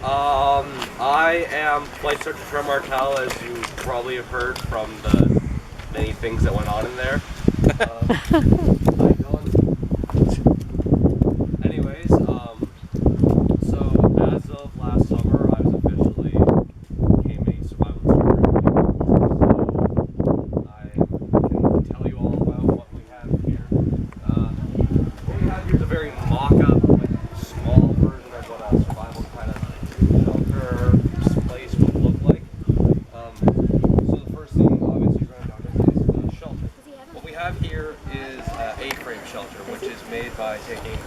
I am Flight Sergeant Trevor Martell, as you probably have heard from the many things that went on in there. How you doing? Anyways, so as of last summer, I was officially became a survival instructor. So I can tell you all about what we have here. What we have here is a very mock-up, small version of what a survival kind of shelter place would look like. So the first thing, obviously, you're going to notice is the shelter. What we have here is an A-frame shelter, which is made by taking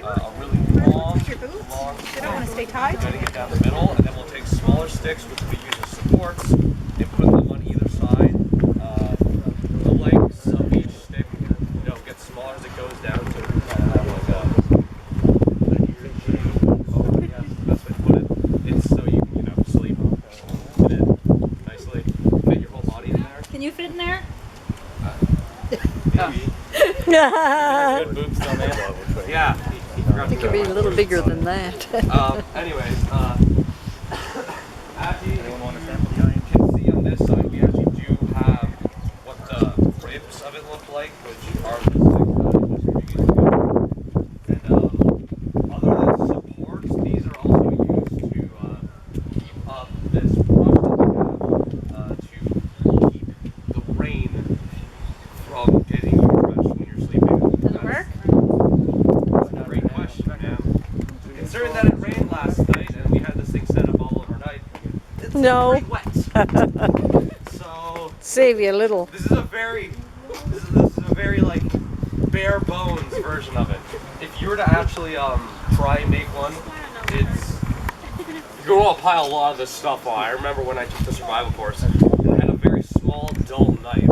a really long stick, getting it down the middle, and then we'll take smaller sticks, which we use as supports, and put them on either side. The lengths of each stick, gets smaller as it goes down, so we kind of have like a best way to put it. It's so you can, sleep in it nicely, fit your whole body in there. Can you fit in there? Maybe. Good boobs still, man. Yeah. It could be a little bigger than that. Anyways, as you can see on this side, we actually do have what the ribs of it look like, which are the six and other than supports, these are also used to keep up this brush that we have to keep the rain from getting you drenched when you're sleeping. Does it work? Great question, ma'am. Considering that it rained last night and we had this thing set up all overnight, it's pretty wet. So Save you a little. this is a very like bare bones version of it. If you were to actually try and make one, you're gonna pile a lot of this stuff on. I remember when I took the survival course, and I had a very small, dull knife.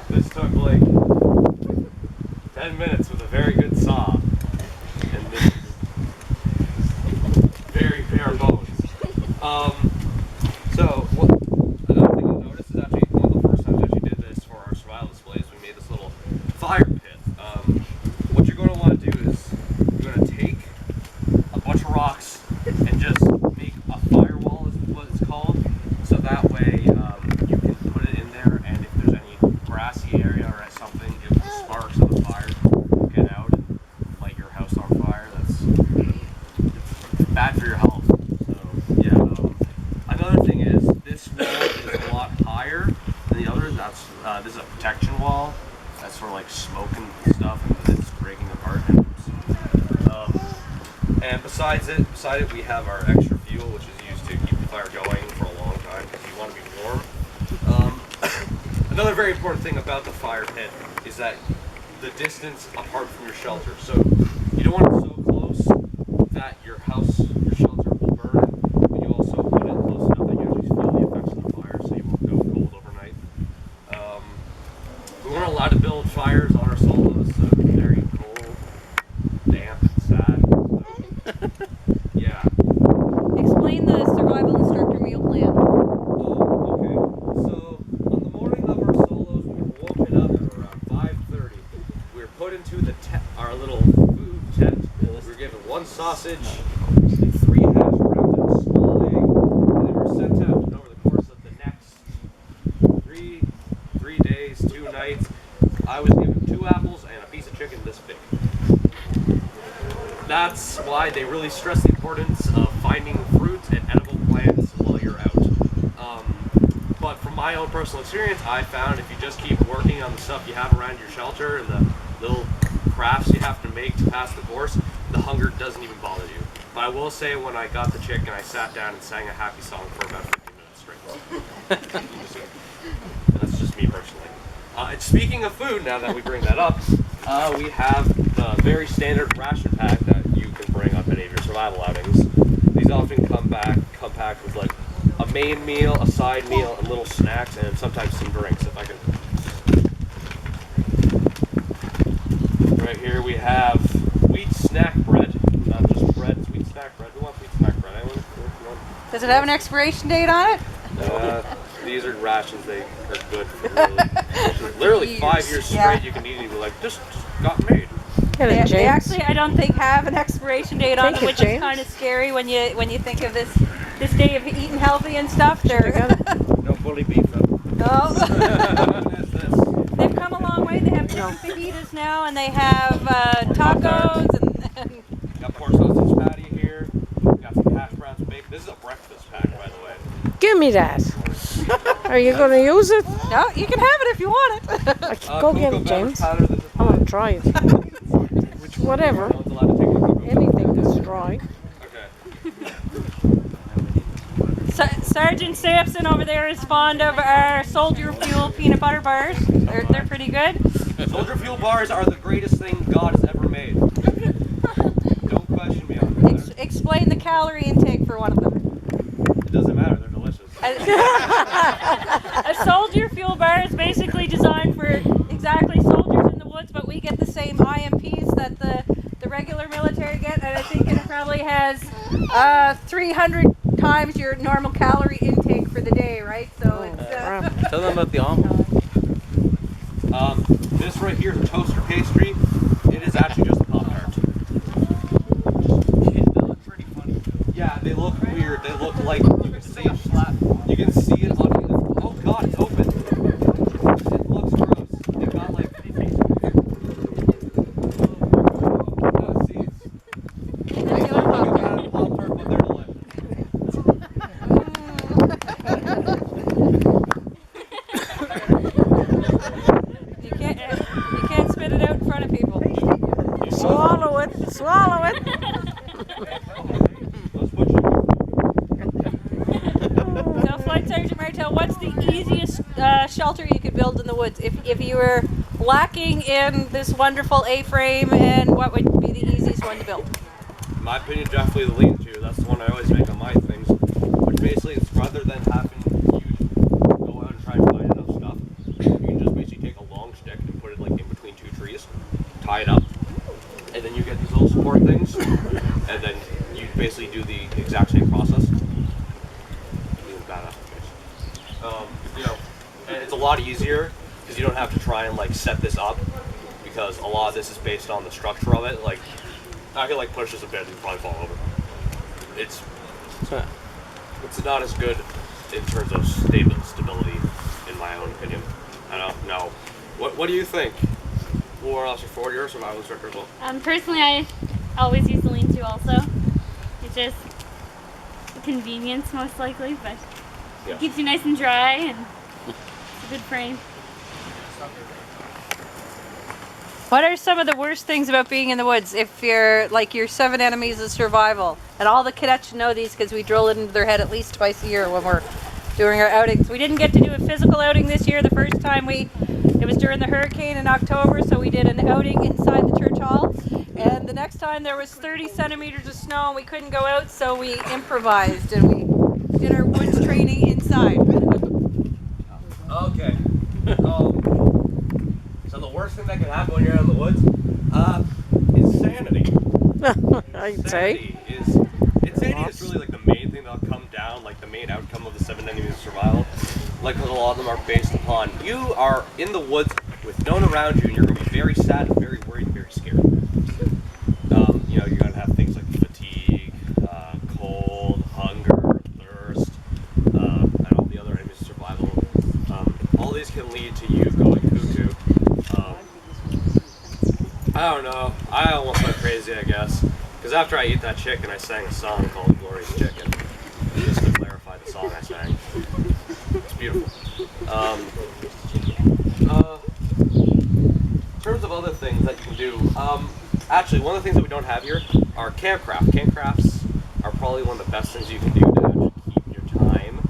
This took like 10 minutes with a very good saw, and this is very bare bones. Another thing you'll notice is actually one of the first times we actually did this for our survival displays, we made this little fire pit. What you're going to want to do is you're going to take a bunch of rocks and just make a firewall is what it's called, so that way you can put it in there, and if there's any grassy area or something, if the sparks of the fire get out and light your house on fire, that's bad for your health. So yeah. Another thing is this wall is a lot higher than the others. This is a protection wall. That's for like smoke and stuff because it's breaking apart. And beside it, we have our extra fuel, which is used to keep the fire going for a long time because you want to be warm. Another very important thing about the fire pit is that the distance apart from your shelter. So you don't want it so close that your shelter will burn, but you also want it close enough that you actually feel the effects of the fire so you won't go cold overnight. We weren't allowed to build fires on our solos, so it's very cold, damp, and sad. So, yeah. Explain the survival instructor meal plan. Oh, okay. So on the morning of our solos, we were woken up at around 5:30. We were put into our little food tent. We were given one sausage, 3 hash browns, and a small egg, and then we were sent out. And over the course of the next three days, 2 nights, I was given 2 apples and a piece of chicken this big. That's why they really stress the importance of finding fruits and edible plants while you're out. But from my own personal experience, I found if you just keep working on the stuff you have around your shelter and the little crafts you have to make to pass the course, the hunger doesn't even bother you. But I will say when I got the chicken, I sat down and sang a happy song for about 15 minutes straight. That's just me personally. And speaking of food, now that we bring that up, we have the very standard ration pack that you can bring on any of your survival outings. These often come packed with like a main meal, a side meal, and little snacks, and sometimes some drinks. If I can. Right here we have wheat snack bread, not just bread, it's wheat snack bread. Who wants wheat snack bread? Anyone? Does it have an expiration date on it? these are rations. They are good for literally 5 years straight. Yeah. You can eat it. Like just got made. Get They it, James. actually, I don't think, have an expiration date on Take them, it, which James. is kind of scary when you think of this day of eating healthy and stuff. No bully beef though. Oh. That's this. They've come a long way. They have chicken fajitas now, and they have tacos and Got pork sausage patty here. Got some hash browns and bacon. This is a breakfast pack, by the way. Give me that. Are you going to use it? no, you can have it if you want it. Go get cocoa it, beverage James. powder, this is I want to try it. Whatever. No one's allowed to take any cocoa. Anything that's dry. Okay. Sergeant Sampson over there is fond of our Soldier Fuel peanut butter bars. They're pretty good. Soldier Fuel bars are the greatest thing God has ever made. Don't question me on that. Explain the calorie intake for one of them. It doesn't matter. They're delicious. A Soldier Fuel bar is basically designed for exactly soldiers in the woods, but we get the same IMPs that the regular military get, and I think it probably has 300 times your normal calorie intake for the day, right? So it's Tell them about the omelet. This right here is a toaster pastry. It is actually just a Pop-Tart. They look pretty funny. Yeah, they look weird. They look like you can see it flat. You can see it on the. Oh God, it's open. It looks gross. They got like. Oh, see, it's like a Pop-Tart, but they're delicious. you can't spit it out in front of people. Swallow it. Swallow it. Let's put you. So, Flight Sergeant Martel, what's the easiest shelter you could build in the woods? If you were lacking in this wonderful A-frame, and what would be the easiest one to build? In my opinion, definitely the lean-to. That's the one I always make on my things. Which basically, it's rather than having you go out and try and find enough stuff, you can just basically take a long stick and put it like in between two trees, tie it up, and then you get these little support things, and then you basically do the exact same process. You know, and it's a lot easier because you don't have to try and like set this up, because a lot of this is based on the structure of it. Like, I could like push this a bit and you'd probably fall over. It's not as good in terms of stability, in my own opinion. I don't know. What do you think? War Officer Ford, you're a survival instructor as well. Personally, I always use the lean-to also. It's just a convenience, most likely, but Yeah. it keeps you nice and dry, and it's a good frame. What are some of the worst things about being in the woods? If you're like your 7 enemies of survival, and all the cadets should know these because we drill it into their head at least twice a year when we're doing our outings. We didn't get to do a physical outing this year. The first time it was during the hurricane in October, so we did an outing inside the church hall. And the next time there was 30 centimeters of snow and we couldn't go out, so we improvised and we did our woods training inside. Okay. So the worst thing that can happen when you're out in the woods, insanity. I'd say. Insanity is really like the main thing that'll come down, like the main outcome of the 7 enemies of survival. Like, because a lot of them are based upon you are in the woods with no one around you, and you're going to be very sad, and very worried, and very scared. You know, you're going to have things like fatigue, cold, hunger, thirst, and all the other enemies of survival. All these can lead to you going cuckoo. I don't know. I almost went crazy, I guess. Because after I ate that chicken, I sang a song called Glorious Chicken. Just to clarify the song I sang. It's beautiful. In terms of other things that you can do, actually, one of the things that we don't have here are campcraft. Campcrafts are probably one of the best things you can do to actually keep your time.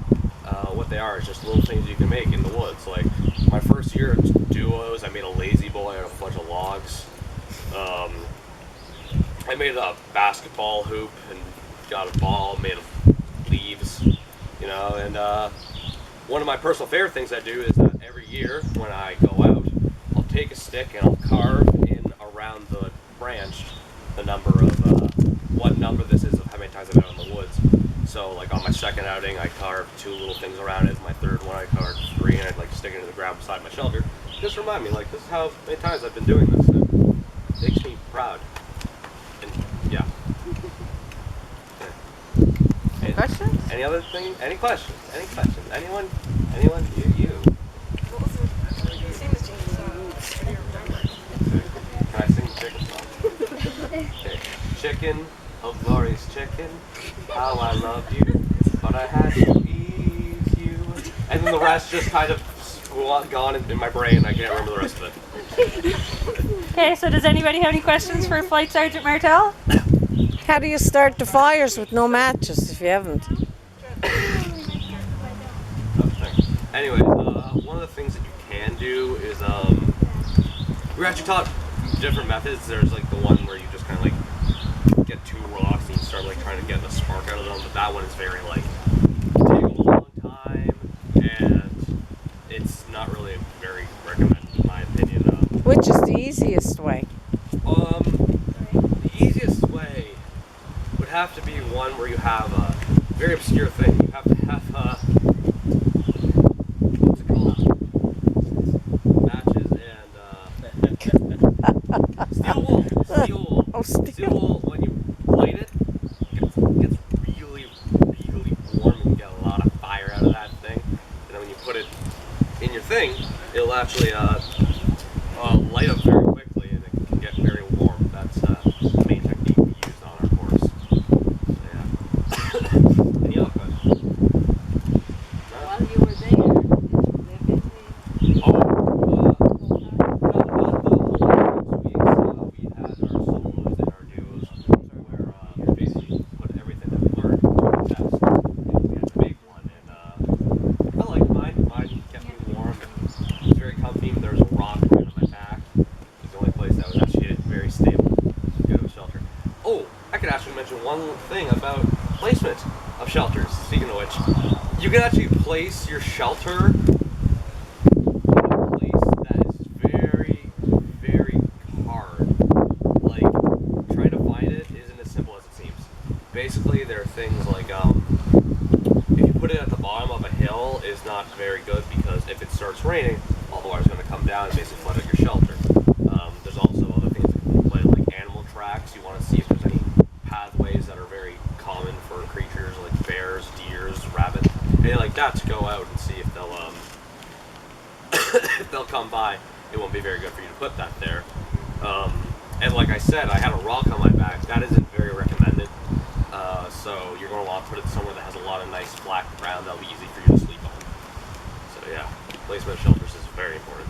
What they are is just little things you can make in the woods. Like, my first year at duos, I made a lazy boy out of a bunch of logs. I made a basketball hoop and got a ball made of leaves, you know, and one of my personal favorite things I do is that every year when I go out, I'll take a stick and I'll carve in around the branch the number of, what number this is of how many times I've been out in the woods. So like on my second outing, I carved 2 little things around it. My third one, I carved 3, and I'd like stick it into the ground beside my shelter. Just remind me, like, this is how many times I've been doing this. It makes me proud. And yeah. Okay. Questions? Any other thing? Any questions? Any questions? Anyone? Anyone? You. Can I sing the chicken song? Okay. Chicken, oh glorious chicken, how I loved you, but I had to eat you. And then the rest just kind of gone in my brain. I can't remember the rest of it. Okay, so does anybody have any questions for Flight Sergeant Martel? How do you start the fires with no matches if you haven't? Anyways, one of the things that you can do is, we're actually taught different methods. There's like the one where you just kind of like get 2 rocks and you start like trying to get the spark out of them, but that one is very like, take a long time, and it's not really very recommended in my opinion. Which is the easiest way? The easiest way would have to be one where you have a very obscure thing. You have to have what's it called? Matches and steel wool. Steel wool. Oh, steel wool. When you light it, gets really, really warm, and you get a lot of fire out of that thing. And then when you put it in your thing, it'll actually light up very quickly, and it can get very warm. That's the main technique we used on our course. So, yeah. Any other questions? No? While you were there, Oh, not the whole 6 weeks. We had our solos and our duos where we basically put everything that we learned to the test. And we had to make one, and I liked mine. Mine kept me warm. It was very comfy. There was a rock right on my back. It was the only place that was actually very stable. Good of a shelter. Oh, I could actually mention one thing about placement of shelters. Speaking of which, you can actually place your shelter in a place that is very, very hard. Like, trying to find it isn't as simple as it seems. Basically, there are things like, if you put it at the bottom of a hill, is not very good, because if it starts raining, all the water's going to come down and basically flood out your shelter. There's also other things that can play, like animal tracks. You want to see if there's any pathways that are very common for creatures like bears, deers, rabbits, anything like that, to go out and see if they'll if they'll come by. It won't be very good for you to put that there. And like I said, I had a rock on my back. That isn't very recommended. So you're going to want to put it somewhere that has a lot of nice flat ground that'll be easy for you to sleep on. So yeah, placement of shelters is very important.